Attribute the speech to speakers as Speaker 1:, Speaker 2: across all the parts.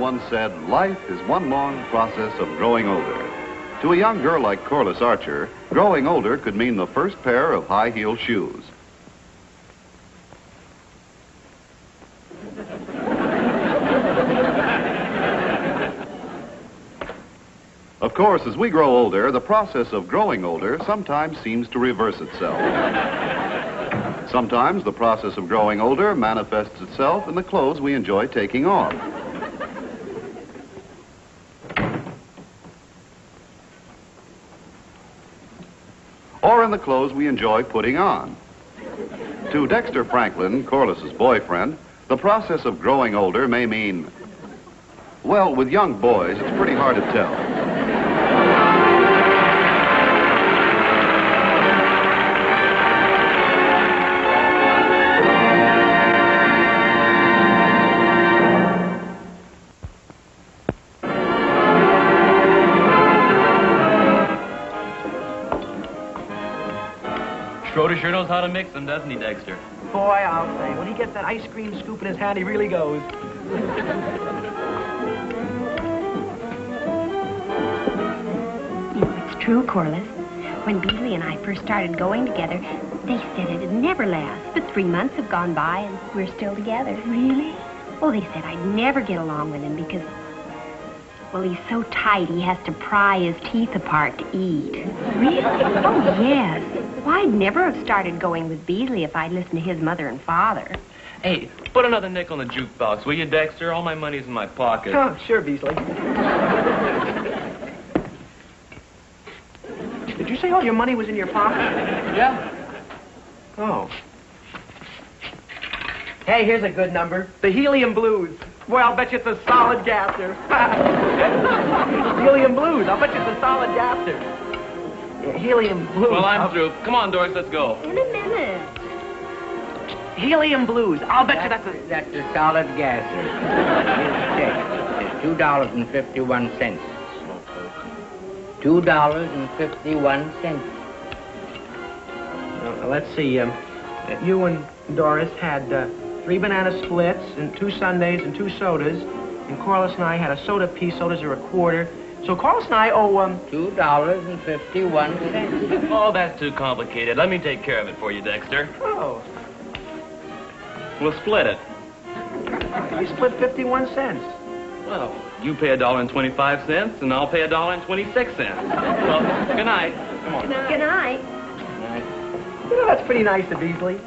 Speaker 1: once said, life is one long process of growing older. To a young girl like Corliss Archer, growing older could mean the first pair of high-heeled shoes. Of course, as we grow older, the process of growing older sometimes seems to reverse itself. Sometimes the process of growing older manifests itself in the clothes we enjoy taking off. Or in the clothes we enjoy putting on. To Dexter Franklin, Corliss's boyfriend, the process of growing older may mean, well, with young boys, it's pretty hard to tell.
Speaker 2: Schroeder sure knows how to mix them, doesn't he, Dexter?
Speaker 3: Boy, I'll say, when he gets that ice cream scoop in his hand, he really goes.
Speaker 4: You know, it's true, Corliss. When Beasley and I first started going together, they said it'd never last. But 3 months have gone by and we're still together. Really? Oh, they said I'd never get along with him because, well, he's so tight he has to pry his teeth apart to eat. Really? Oh, yes. Well, I'd never have started going with Beasley if I'd listened to his mother and father.
Speaker 2: Hey, put another nickel in the jukebox, will you, Dexter? All my money's in my pocket.
Speaker 3: Oh, sure, Beasley. Did you say all your money was in your pocket?
Speaker 2: Yeah.
Speaker 3: Oh. Hey, here's a good number. The Helium Blues. Boy, I'll bet you it's a solid gasser. Helium Blues. I'll bet you it's a solid gasser. Yeah, Helium Blues.
Speaker 2: Well, I'm through. Come on, Doris, let's go.
Speaker 4: In a minute.
Speaker 3: Helium Blues. I'll bet you that's a...
Speaker 5: That's a solid gasser. Here's a check. It's $2.51. $2.51.
Speaker 3: Now, let's see. You and Doris had 3 banana splits and 2 sundaes and 2 sodas. And Corliss and I had a soda piece. Sodas are a quarter. So Corliss and I owe,
Speaker 5: $2.51.
Speaker 2: Oh, that's too complicated. Let me take care of it for you, Dexter.
Speaker 3: Oh.
Speaker 2: We'll split it.
Speaker 3: You split 51 cents.
Speaker 2: Well, you pay $1.25, and I'll pay $1.26. Well, good night. Come on.
Speaker 4: Good night.
Speaker 3: You know, that's pretty nice of Beasley.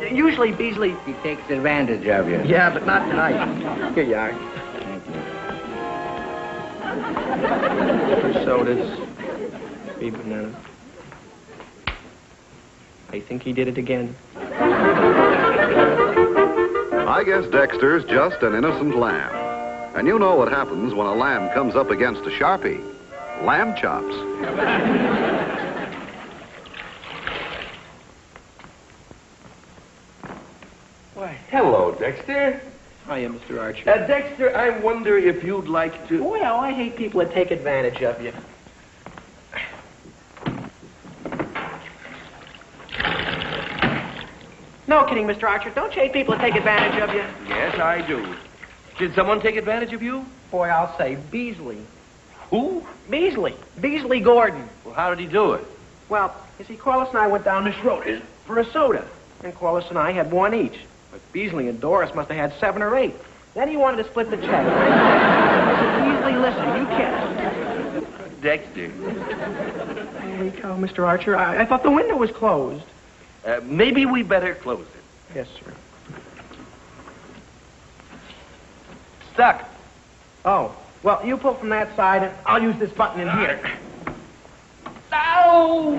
Speaker 3: Usually Beasley...
Speaker 5: He takes advantage of you.
Speaker 3: Yeah, but not tonight. Here you are.
Speaker 5: Thank you.
Speaker 3: 2 sodas, 3 bananas. I think he did it again.
Speaker 1: I guess Dexter's just an innocent lamb. And you know what happens when a lamb comes up against a Sharpie. Lamb chops.
Speaker 6: Why, hello, Dexter.
Speaker 3: Hiya, Mr. Archer.
Speaker 6: Dexter, I wonder if you'd like to...
Speaker 3: Well, I hate people that take advantage of you. No kidding, Mr. Archer. Don't you hate people that take advantage of you?
Speaker 6: Yes, I do. Did someone take advantage of you?
Speaker 3: Boy, I'll say Beasley.
Speaker 6: Who?
Speaker 3: Beasley. Beasley Gordon.
Speaker 6: Well, how did he do it?
Speaker 3: Well, you see, Corliss and I went down this road for a soda. And Corliss and I had 1 each. But Beasley and Doris must have had 7 or 8. Then he wanted to split the check. I said, Beasley, listen, you can't.
Speaker 6: Dexter.
Speaker 3: Holy cow, Mr. Archer. I thought the window was closed.
Speaker 6: Maybe we better close it.
Speaker 3: Yes, sir.
Speaker 6: Stuck.
Speaker 3: Oh, well, you pull from that side, and I'll use this button in here.
Speaker 6: Ow!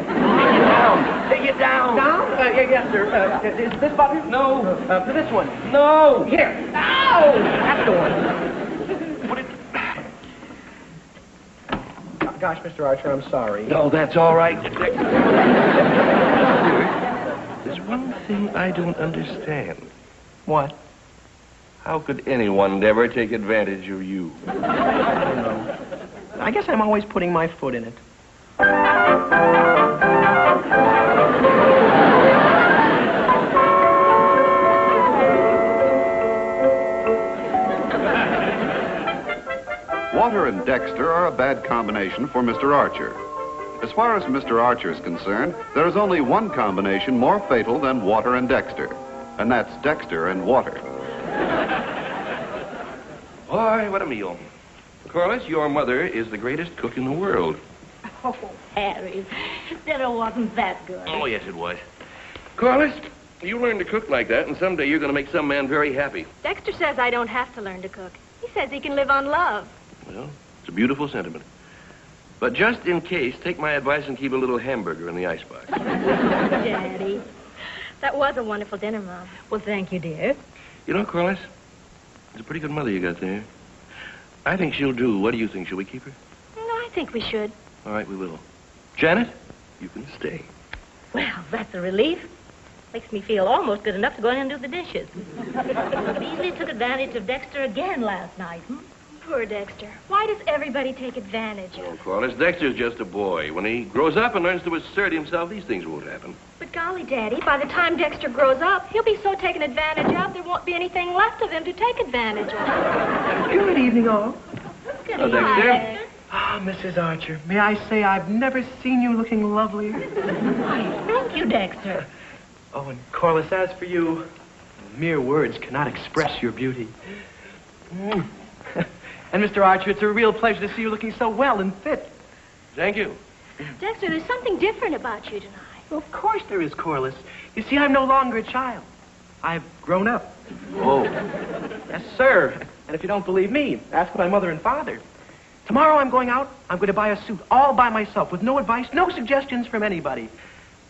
Speaker 6: Take it down.
Speaker 3: Down? Yes, sir. Is this button?
Speaker 6: No.
Speaker 3: This one.
Speaker 6: No.
Speaker 3: Here. Ow! That's the one.
Speaker 6: Put it...
Speaker 3: Gosh, Mr. Archer, I'm sorry.
Speaker 6: No, that's all right. There's one thing I don't understand.
Speaker 3: What?
Speaker 6: How could anyone ever take advantage of you?
Speaker 3: I don't know. I guess I'm always putting my foot in it.
Speaker 1: Water and Dexter are a bad combination for Mr. Archer. As far as Mr. Archer is concerned, there is only one combination more fatal than water and Dexter, and that's Dexter and water.
Speaker 6: Boy, what a meal. Corliss, your mother is the greatest cook in the world.
Speaker 7: Oh, Harry, dinner wasn't that good.
Speaker 6: Oh, yes, it was. Corliss, you learn to cook like that, and someday you're going to make some man very happy.
Speaker 8: Dexter says I don't have to learn to cook. He says he can live on love.
Speaker 6: Well, it's a beautiful sentiment. But just in case, take my advice and keep a little hamburger in the icebox.
Speaker 8: Daddy. That was a wonderful dinner, Mom.
Speaker 7: Well, thank you, dear.
Speaker 6: You know, Corliss, it's a pretty good mother you got there. I think she'll do. What do you think? Shall we keep her?
Speaker 8: No, I think we should.
Speaker 6: All right, we will. Janet, you can stay.
Speaker 7: Well, that's a relief. Makes me feel almost good enough to go in and do the dishes. Beasley took advantage of Dexter again last night.
Speaker 8: Poor Dexter. Why does everybody take advantage of
Speaker 6: Oh,
Speaker 8: him?
Speaker 6: Corliss, Dexter's just a boy. When he grows up and learns to assert himself, these things won't happen.
Speaker 8: But golly, Daddy, by the time Dexter grows up, he'll be so taken advantage of, there won't be anything left of him to take advantage of.
Speaker 3: Good evening, all.
Speaker 8: Good
Speaker 6: Hello, Dexter.
Speaker 3: Ah, Mrs. Archer, may I say I've never seen you looking lovelier.
Speaker 7: Thank you, Dexter.
Speaker 3: Oh, and Corliss, as for you, mere words cannot express your beauty. And Mr. Archer, it's a real pleasure to see you looking so well and fit.
Speaker 6: Thank you.
Speaker 8: Dexter, there's something different about you tonight.
Speaker 3: Well, of course there is, Corliss. You see, I'm no longer a child. I've grown up.
Speaker 6: Oh.
Speaker 3: Yes, sir. And if you don't believe me, ask my mother and father. Tomorrow I'm going out. I'm going to buy a suit all by myself with no advice, no suggestions from anybody.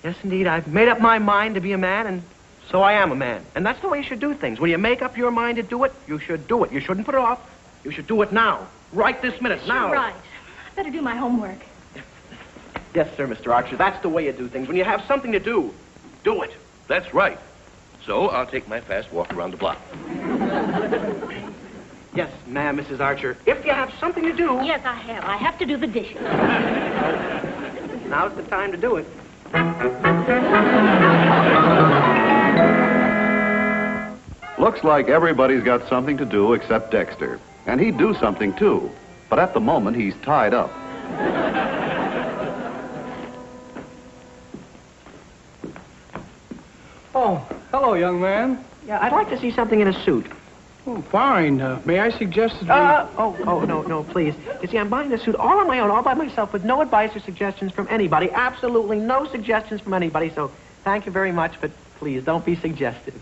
Speaker 3: Yes, indeed, I've made up my mind to be a man, and so I am a man. And that's the way you should do things. When you make up your mind to do it, you should do it. You shouldn't put it off. You should do it now. Right this minute, now.
Speaker 8: You're right. I better do my homework.
Speaker 3: Yes, sir, Mr. Archer. That's the way you do things. When you have something to do, do it.
Speaker 6: That's right. So I'll take my fast walk around the block.
Speaker 3: Yes, ma'am, Mrs. Archer. If you have something to do...
Speaker 7: Yes, I have. I have to do the dishes.
Speaker 3: Now's the time to do it.
Speaker 1: Looks like everybody's got something to do except Dexter. And he'd do something, too. But at the moment, he's tied up.
Speaker 9: Oh, hello, young man.
Speaker 3: Yeah, I'd like to see something in a suit.
Speaker 9: Oh, fine. May I suggest that
Speaker 3: No, please. You see, I'm buying this suit all on my own, all by myself, with no advice or suggestions from anybody. Absolutely no suggestions from anybody, so thank you very much, but please, don't be suggestive.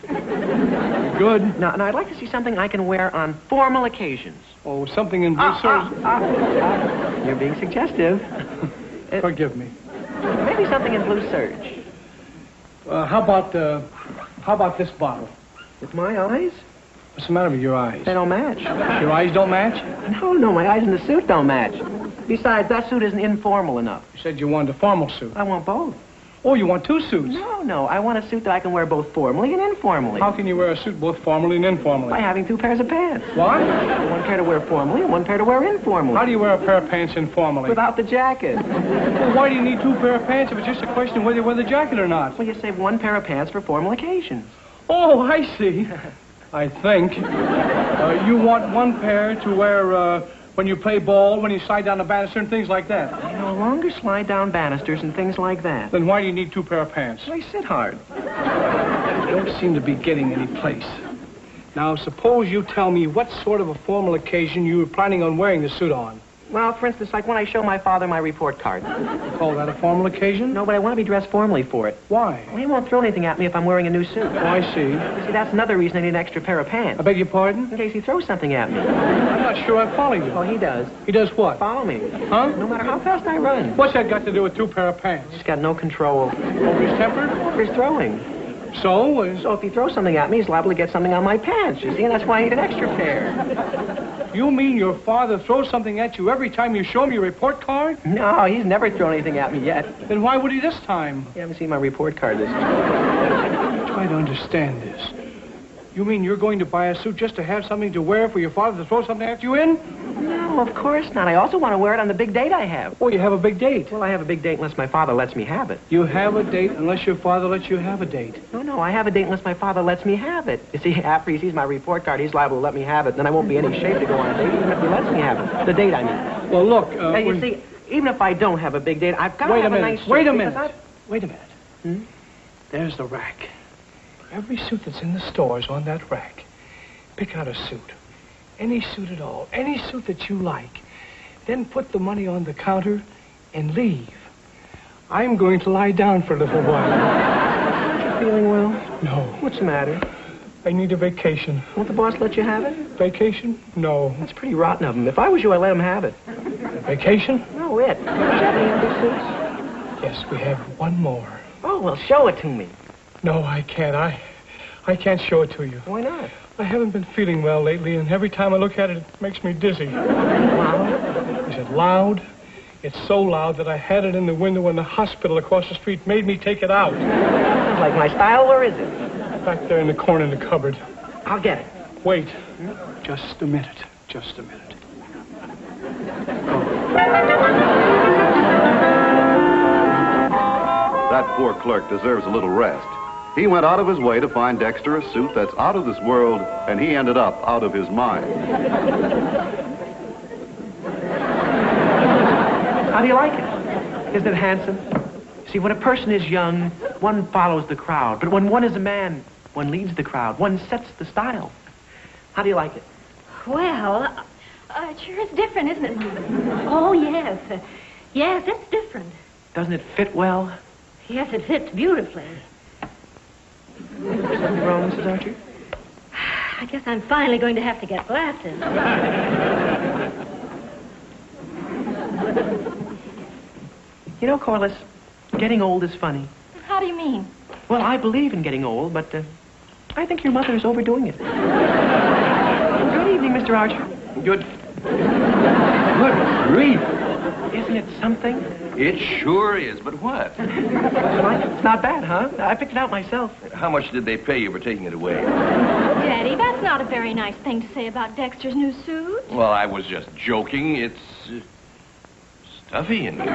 Speaker 9: Good.
Speaker 3: Now, I'd like to see something I can wear on formal occasions.
Speaker 9: Oh, something in blue serge.
Speaker 3: You're being suggestive.
Speaker 9: Forgive me.
Speaker 3: Maybe something in blue serge.
Speaker 9: How about this bottle?
Speaker 3: With my eyes?
Speaker 9: What's the matter with your eyes?
Speaker 3: They don't match.
Speaker 9: Your eyes don't match?
Speaker 3: No, my eyes in the suit don't match. Besides, that suit isn't informal enough.
Speaker 9: You said you wanted a formal suit.
Speaker 3: I want both.
Speaker 9: Oh, you want two suits?
Speaker 3: No, I want a suit that I can wear both formally and informally.
Speaker 9: How can you wear a suit both formally and informally?
Speaker 3: By having two pairs of pants.
Speaker 9: What?
Speaker 3: One pair to wear formally and one pair to wear informally.
Speaker 9: How do you wear a pair of pants informally?
Speaker 3: Without the jacket.
Speaker 9: Well, why do you need two pair of pants if it's just a question of whether you wear the jacket or not?
Speaker 3: Well, you save one pair of pants for formal occasions.
Speaker 9: Oh, I see. I think. You want one pair to wear when you play ball, when you slide down the banister and things like that.
Speaker 3: I no longer slide down banisters and things like that.
Speaker 9: Then why do you need two pair of pants?
Speaker 3: I sit hard.
Speaker 9: You don't seem to be getting any place. Now, suppose you tell me what sort of a formal occasion you were planning on wearing the suit on.
Speaker 3: Well, for instance, like when I show my father my report card.
Speaker 9: You call that a formal occasion?
Speaker 3: No, but I want to be dressed formally for it.
Speaker 9: Why?
Speaker 3: Well, he won't throw anything at me if I'm wearing a new suit.
Speaker 9: Oh, I see.
Speaker 3: You see, that's another reason I need an extra pair of pants.
Speaker 9: I beg your pardon?
Speaker 3: In case he throws something at me.
Speaker 9: I'm not sure I follow you.
Speaker 3: Oh, he does.
Speaker 9: He does what?
Speaker 3: Follow me.
Speaker 9: Huh?
Speaker 3: No matter how fast I run.
Speaker 9: What's that got to do with two pair of pants?
Speaker 3: He's got no control
Speaker 9: Over his temper?
Speaker 3: over his throwing.
Speaker 9: So?
Speaker 3: So if he throws something at me, he's liable to get something on my pants, you see, and that's why I need an extra pair.
Speaker 9: You mean your father throws something at you every time you show him your report card?
Speaker 3: No, he's never thrown anything at me yet.
Speaker 9: Then why would he this time?
Speaker 3: You haven't seen my report card this time.
Speaker 9: Try to understand this. You mean you're going to buy a suit just to have something to wear for your father to throw something at you in?
Speaker 3: No, of course not. I also want to wear it on the big date I have.
Speaker 9: Oh, you have a big date.
Speaker 3: Well, I have a big date unless my father lets me have it.
Speaker 9: You have a date unless your father lets you have a date.
Speaker 3: No, I have a date unless my father lets me have it. You see, after he sees my report card, he's liable to let me have it. Then I won't be in any shape to go on a date, even if he lets me have it. The date, I mean.
Speaker 9: Well, look,
Speaker 3: Now, you see, even if I don't have a big date, I've got to have a nice suit.
Speaker 9: Wait a
Speaker 3: because
Speaker 9: minute. Wait a minute.
Speaker 3: Hmm?
Speaker 9: There's the rack. Every suit that's in the store is on that rack. Pick out a suit. Any suit at all. Any suit that you like. Then put the money on the counter and leave. I'm going to lie down for a little while.
Speaker 3: Feeling well?
Speaker 9: No.
Speaker 3: What's the matter?
Speaker 9: I need a vacation.
Speaker 3: Won't the boss let you have it?
Speaker 9: Vacation? No.
Speaker 3: That's pretty rotten of him. If I was you, I'd let him have it.
Speaker 9: Vacation?
Speaker 3: No, it. Do you have any other suits?
Speaker 9: Yes, we have one more.
Speaker 3: Oh, well, show it to me.
Speaker 9: No, I can't. I can't show it to you.
Speaker 3: Why not?
Speaker 9: I haven't been feeling well lately, and every time I look at it, it makes me dizzy.
Speaker 3: Loud?
Speaker 9: Is it loud? It's so loud that I had it in the window when the hospital across the street made me take it out.
Speaker 3: Sounds like my style. Where is it?
Speaker 9: Back there in the corner in the cupboard.
Speaker 3: I'll get it.
Speaker 9: Wait. Just a minute. Just a minute.
Speaker 1: That poor clerk deserves a little rest. He went out of his way to find Dexter a suit that's out of this world, and he ended up out of his mind.
Speaker 3: How do you like it? Isn't it handsome? See, when a person is young, one follows the crowd. But when one is a man, one leads the crowd. One sets the style. How do you like it?
Speaker 8: Well, it sure is different, isn't it?
Speaker 7: Oh, yes. Yes, it's different.
Speaker 3: Doesn't it fit well?
Speaker 7: Yes, it fits beautifully.
Speaker 3: Something wrong, Mrs. Archer?
Speaker 7: I guess I'm finally going to have to get glasses.
Speaker 3: You know, Corliss, getting old is funny.
Speaker 8: How do you mean?
Speaker 3: Well, I believe in getting old, but I think your mother is overdoing it. Good evening, Mr. Archer.
Speaker 6: Good grief.
Speaker 3: Isn't it something?
Speaker 6: It sure is, but what?
Speaker 3: It's not bad, huh? I picked it out myself.
Speaker 6: How much did they pay you for taking it away?
Speaker 8: Daddy, that's not a very nice thing to say about Dexter's new suit.
Speaker 6: Well, I was just joking. It's stuffy in here.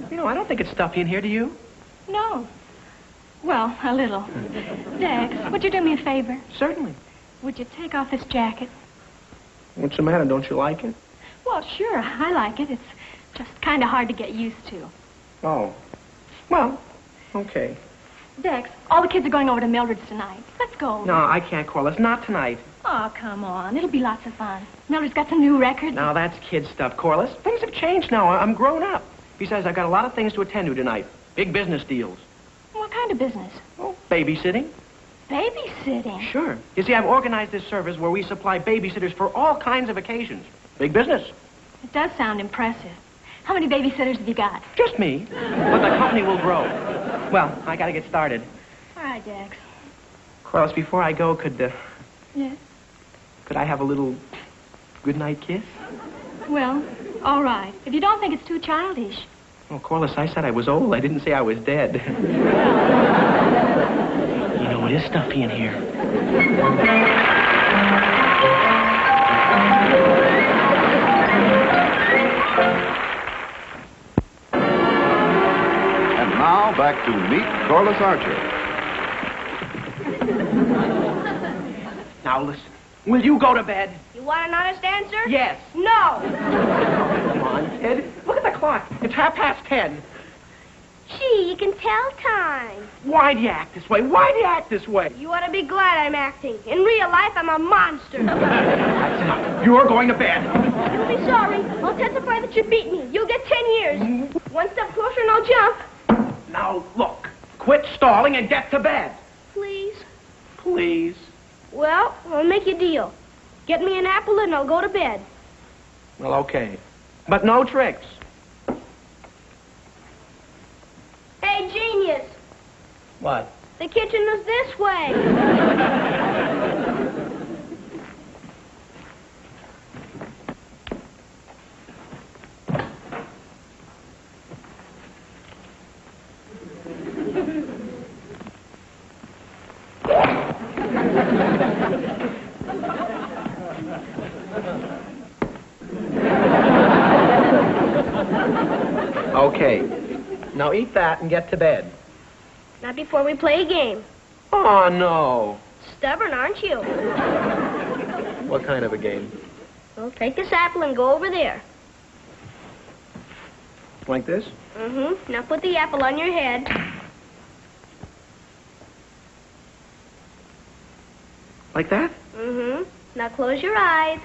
Speaker 3: You know, I don't think it's stuffy in here, do you?
Speaker 8: No. Well, a little. Dex, would you do me a favor?
Speaker 3: Certainly.
Speaker 8: Would you take off this jacket?
Speaker 3: What's the matter? Don't you like it?
Speaker 8: Well, sure, I like it. It's just kind of hard to get used to.
Speaker 3: Oh. Well, okay.
Speaker 8: Dex, all the kids are going over to Mildred's tonight. Let's go.
Speaker 3: No, I can't, Corliss. Not tonight.
Speaker 8: Oh, come on. It'll be lots of fun. Mildred's got some new records.
Speaker 3: Now, that's kid stuff, Corliss. Things have changed now. I'm grown up. Besides, I've got a lot of things to attend to tonight. Big business deals.
Speaker 8: What kind of business?
Speaker 3: Oh, babysitting.
Speaker 8: Babysitting?
Speaker 3: Sure. You see, I've organized this service where we supply babysitters for all kinds of occasions. Big business.
Speaker 8: It does sound impressive. How many babysitters have you got?
Speaker 3: Just me. But the company will grow. Well, I gotta get started.
Speaker 8: All right, Dex.
Speaker 3: Corliss, before I go, could
Speaker 8: Yes?
Speaker 3: I have a little goodnight kiss?
Speaker 8: Well, all right. If you don't think it's too childish.
Speaker 3: Oh, Corliss, I said I was old. I didn't say I was dead. You know, it is stuffy in here.
Speaker 1: And now, back to Meet Corliss Archer.
Speaker 3: Now, listen. Will you go to bed?
Speaker 10: You want an honest answer?
Speaker 3: Yes.
Speaker 10: No.
Speaker 3: Come on, kid. Look at the clock. It's 10:30.
Speaker 10: Gee, you can tell time.
Speaker 3: Why do you act this way? Why do you act this way?
Speaker 10: You ought to be glad I'm acting. In real life, I'm a monster.
Speaker 3: That's enough. You're going to bed.
Speaker 10: You'll be sorry. I'll testify that you beat me. You'll get 10 years. One step closer and I'll jump.
Speaker 3: Now, look. Quit stalling and get to bed.
Speaker 10: Please?
Speaker 3: Please.
Speaker 10: Well, I'll make you a deal. Get me an apple and I'll go to bed.
Speaker 3: Well, okay. But no tricks.
Speaker 10: Hey, genius.
Speaker 3: What?
Speaker 10: The kitchen is this way.
Speaker 3: Okay. Now eat that and get to bed.
Speaker 10: Not before we play a game.
Speaker 3: Oh, no.
Speaker 10: Stubborn, aren't you?
Speaker 3: What kind of a game?
Speaker 10: Well, take this apple and go over there.
Speaker 3: Like this?
Speaker 10: Mm-hmm. Now put the apple on your head.
Speaker 3: Like that?
Speaker 10: Mm-hmm. Now close your eyes.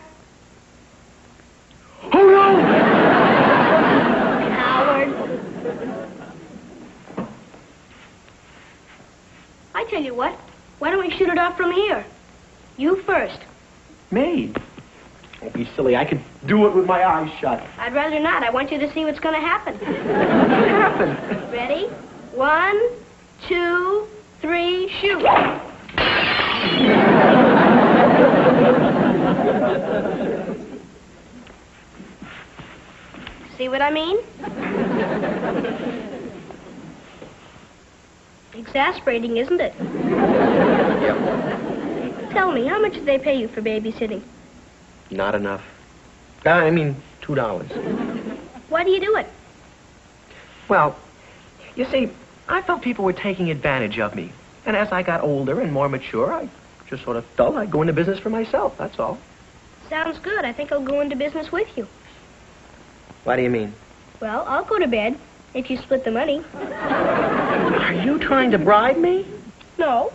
Speaker 3: Oh, no!
Speaker 10: Coward. I tell you what. Why don't we shoot it off from here? You first.
Speaker 3: Me? Don't be silly. I could do it with my eyes shut.
Speaker 10: I'd rather not. I want you to see what's going to happen.
Speaker 3: What happened?
Speaker 10: Ready? 1, 2, 3, shoot. See what I mean? Exasperating, isn't it?
Speaker 3: Yep.
Speaker 10: Tell me, how much did they pay you for babysitting?
Speaker 3: Not enough. I mean, $2.
Speaker 10: Why do you do it?
Speaker 3: Well, you see, I felt people were taking advantage of me. And as I got older and more mature, I just sort of felt I'd go into business for myself, that's all.
Speaker 10: Sounds good. I think I'll go into business with you.
Speaker 3: What do you mean?
Speaker 10: Well, I'll go to bed if you split the money.
Speaker 3: Are you trying to bribe me?
Speaker 10: No.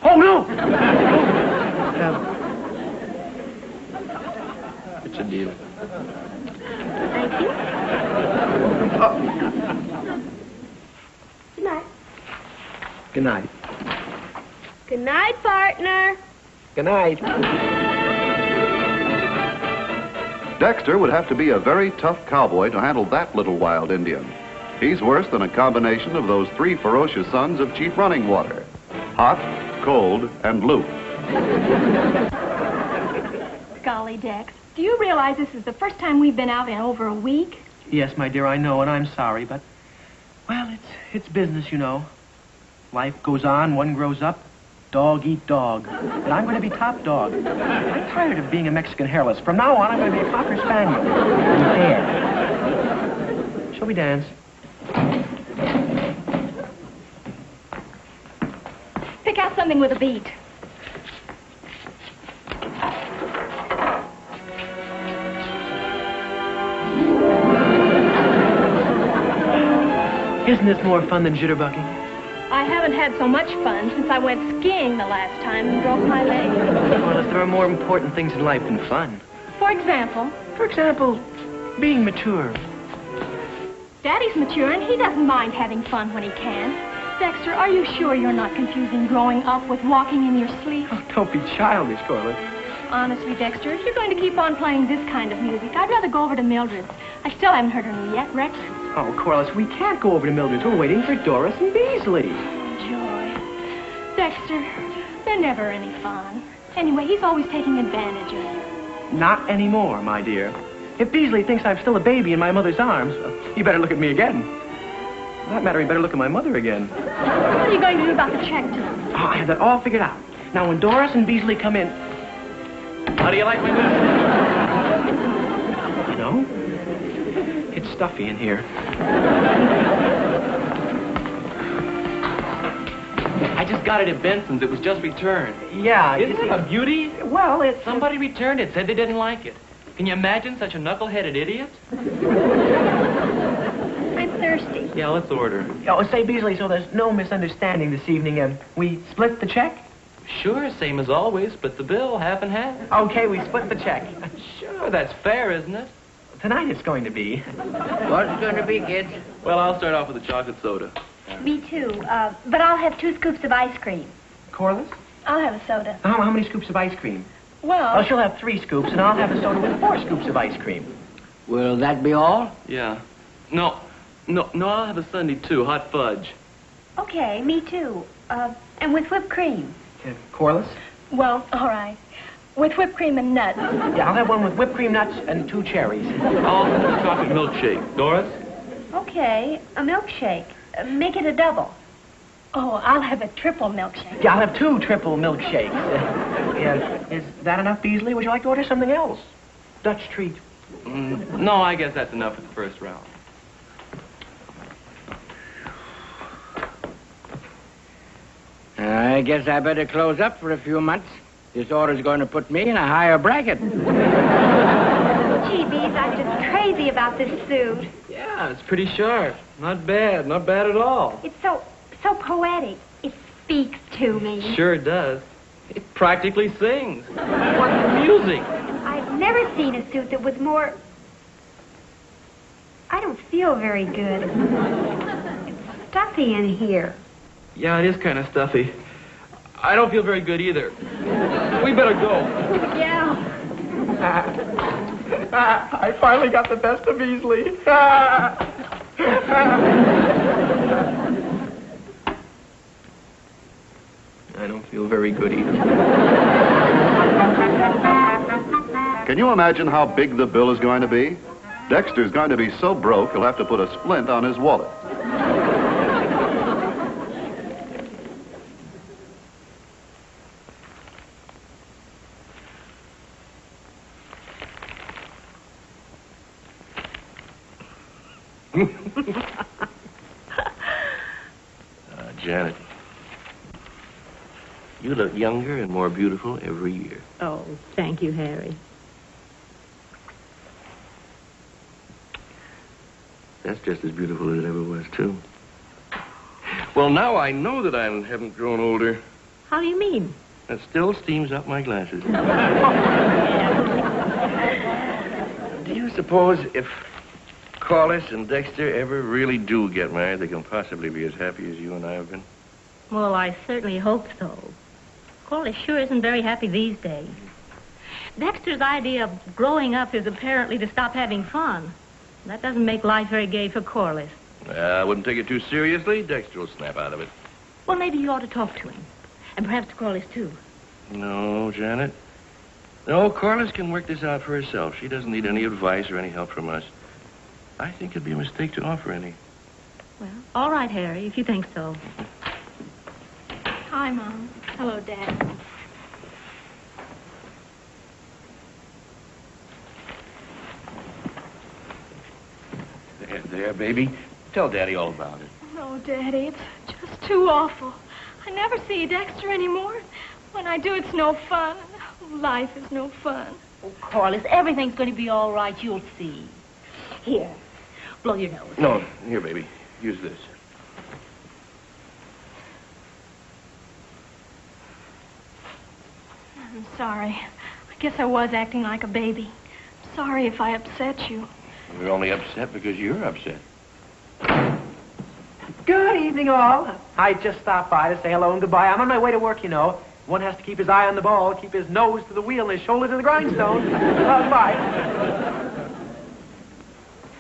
Speaker 3: Oh, no! It's a deal.
Speaker 10: Thank you. Good night.
Speaker 3: Good night.
Speaker 10: Good night, partner.
Speaker 3: Good night.
Speaker 1: Dexter would have to be a very tough cowboy to handle that little wild Indian. He's worse than a combination of those 3 ferocious sons of Chief Running Water. Hot, cold, and loop.
Speaker 8: Golly, Dex, do you realize this is the first time we've been out in over a week?
Speaker 3: Yes, my dear, I know, and I'm sorry, but, well, it's business, you know. Life goes on, one grows up, dog eat dog. And I'm going to be top dog. I'm tired of being a Mexican hairless. From now on, I'm going to be a Cocker Spaniel. There. Shall we dance?
Speaker 8: Pick out something with a beat.
Speaker 3: Isn't this more fun than jitterbugging?
Speaker 8: I haven't had so much fun since I went skiing the last time and broke my leg.
Speaker 3: Well, if there are more important things in life than fun.
Speaker 8: For example,
Speaker 3: Being mature.
Speaker 8: Daddy's mature and he doesn't mind having fun when he can. Dexter, are you sure you're not confusing growing up with walking in your sleep?
Speaker 3: Oh, don't be childish, Corliss.
Speaker 8: Honestly, Dexter, if you're going to keep on playing this kind of music, I'd rather go over to Mildred's. I still haven't heard her new yet, Rex.
Speaker 3: Oh, Corliss, we can't go over to Mildred's. We're waiting for Doris and Beasley.
Speaker 8: Joy. Dexter, they're never any fun. Anyway, he's always taking advantage of you.
Speaker 3: Not anymore, my dear. If Beasley thinks I'm still a baby in my mother's arms, he better look at me again. For that matter, he better look at my mother again.
Speaker 8: What are you going to do about the check to them?
Speaker 3: Oh, I have that all figured out. Now, when Doris and Beasley come in...
Speaker 2: How do you like my music?
Speaker 3: You know, it's stuffy in here.
Speaker 2: I just got it at Benson's. It was just returned.
Speaker 3: Yeah.
Speaker 2: Isn't it a beauty?
Speaker 3: Well, it's...
Speaker 2: Somebody returned it, said they didn't like it. Can you imagine such a knuckle-headed idiot?
Speaker 10: I'm thirsty.
Speaker 2: Yeah, let's order.
Speaker 3: Oh, say, Beasley, so there's no misunderstanding this evening. We split the check?
Speaker 2: Sure, same as always, split the bill, half and half.
Speaker 3: Okay, we split the check.
Speaker 2: Sure, that's fair, isn't it?
Speaker 3: Tonight it's going to be.
Speaker 5: What's it going to be, kids?
Speaker 2: Well, I'll start off with a chocolate soda.
Speaker 4: Me too, but I'll have 2 scoops of ice cream.
Speaker 3: Corliss?
Speaker 8: I'll have a soda.
Speaker 3: How many scoops of ice cream?
Speaker 8: Well...
Speaker 3: Oh, she'll have 3 scoops, and I'll have a soda with 4 scoops of ice cream.
Speaker 5: Will that be all?
Speaker 2: Yeah. No, I'll have a sundae, too, hot fudge.
Speaker 4: Okay, me too. And with whipped cream.
Speaker 3: Corliss?
Speaker 8: Well, all right. With whipped cream and nuts.
Speaker 3: Yeah, I'll have one with whipped cream nuts and 2 cherries.
Speaker 2: I'll have a chocolate milkshake. Doris?
Speaker 4: Okay, a milkshake. Make it a double.
Speaker 8: Oh, I'll have a triple milkshake.
Speaker 3: Yeah, I'll have 2 triple milkshakes. Yeah, is that enough, Beasley? Would you like to order something else? Dutch treat.
Speaker 2: No, I guess that's enough for the first round.
Speaker 5: I guess I better close up for a few months. This order's going to put me in a higher bracket.
Speaker 4: Gee, Bees, I'm just crazy about this suit.
Speaker 2: Yeah, it's pretty sharp. Not bad at all.
Speaker 4: It's so poetic. It speaks to me.
Speaker 2: Sure does. It practically sings. What's music?
Speaker 4: I've never seen a suit that was more... I don't feel very good. It's stuffy in here.
Speaker 2: Yeah, it is kind of stuffy. I don't feel very good either. We better go.
Speaker 4: Yeah.
Speaker 3: I finally got the best of Beasley.
Speaker 2: I don't feel very good either.
Speaker 1: Can you imagine how big the bill is going to be? Dexter's going to be so broke he'll have to put a splint on his wallet.
Speaker 6: Janet, you look younger and more beautiful every year.
Speaker 7: Oh, thank you, Harry.
Speaker 6: That's just as beautiful as it ever was, too. Well, now I know that I haven't grown older.
Speaker 7: How do you mean?
Speaker 6: That still steams up my glasses. Do you suppose if Corliss and Dexter ever really do get married, they can possibly be as happy as you and I have been?
Speaker 7: Well, I certainly hope so. Corliss sure isn't very happy these days. Dexter's idea of growing up is apparently to stop having fun. That doesn't make life very gay for Corliss.
Speaker 6: I wouldn't take it too seriously. Dexter will snap out of it.
Speaker 7: Well, maybe you ought to talk to him. And perhaps to Corliss, too.
Speaker 6: No, Janet. No, Corliss can work this out for herself. She doesn't need any advice or any help from us. I think it'd be a mistake to offer any.
Speaker 7: Well, all right, Harry, if you think so.
Speaker 8: Hi, Mom. Hello, Dad.
Speaker 6: There, baby. Tell Daddy all about it.
Speaker 8: No, Daddy, it's just too awful. I never see Dexter anymore. When I do, it's no fun. Life is no fun.
Speaker 7: Oh, Corliss, everything's going to be all right. You'll see. Here, blow your nose.
Speaker 6: No, here, baby. Use this.
Speaker 8: I'm sorry. I guess I was acting like a baby. I'm sorry if I upset you.
Speaker 6: We're only upset because you're upset.
Speaker 3: Good evening, all. I just stopped by to say hello and goodbye. I'm on my way to work, you know. One has to keep his eye on the ball, keep his nose to the wheel, and his shoulder to the grindstone. Goodbye.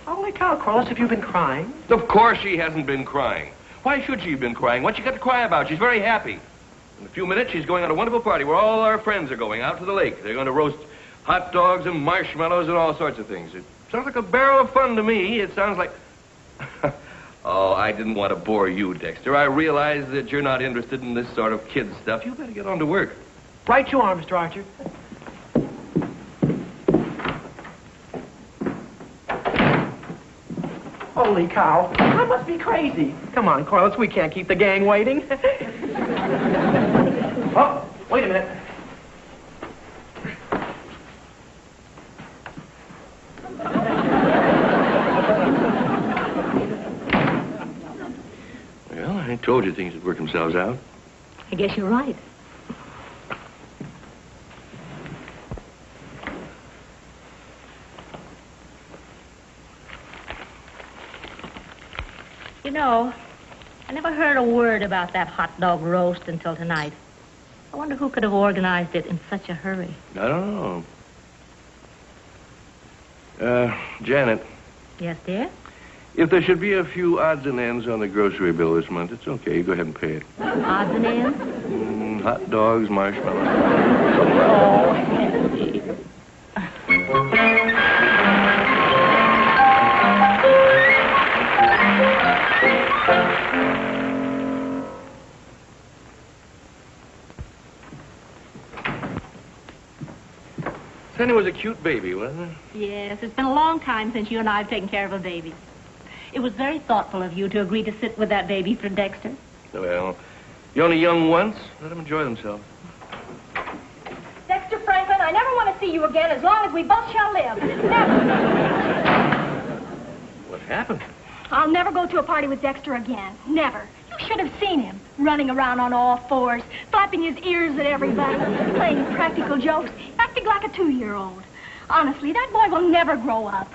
Speaker 3: Holy cow, Corliss, have you been crying?
Speaker 6: Of course she hasn't been crying. Why should she have been crying? What's she got to cry about? She's very happy. In a few minutes, she's going on a wonderful party where all our friends are going out to the lake. They're going to roast hot dogs and marshmallows and all sorts of things. It sounds like a barrel of fun to me. It sounds like... Oh, I didn't want to bore you, Dexter. I realize that you're not interested in this sort of kid stuff. You better get on to work.
Speaker 3: Right you are, Mr. Archer. Holy cow. I must be crazy. Come on, Corliss, we can't keep the gang waiting. Oh, wait a minute.
Speaker 6: Well, I told you things would work themselves out.
Speaker 7: I guess you're right. You know, I never heard a word about that hot dog roast until tonight. I wonder who could have organized it in such a hurry.
Speaker 6: I don't know. Janet.
Speaker 7: Yes, dear?
Speaker 6: If there should be a few odds and ends on the grocery bill this month, it's okay. You go ahead and pay it.
Speaker 7: Odds and ends?
Speaker 6: Hot dogs, marshmallows.
Speaker 7: Oh, Henry.
Speaker 6: Penny was a cute baby, wasn't it?
Speaker 7: Yes, it's been a long time since you and I have taken care of a baby. It was very thoughtful of you to agree to sit with that baby for Dexter.
Speaker 6: Well, you're only young once. Let them enjoy themselves.
Speaker 10: Dexter Franklin, I never want to see you again as long as we both shall live. Never.
Speaker 6: What happened?
Speaker 10: I'll never go to a party with Dexter again. Never. You should have seen him. Running around on all fours, flapping his ears at everybody, playing practical jokes, acting like a 2-year-old. Honestly, that boy will never grow up.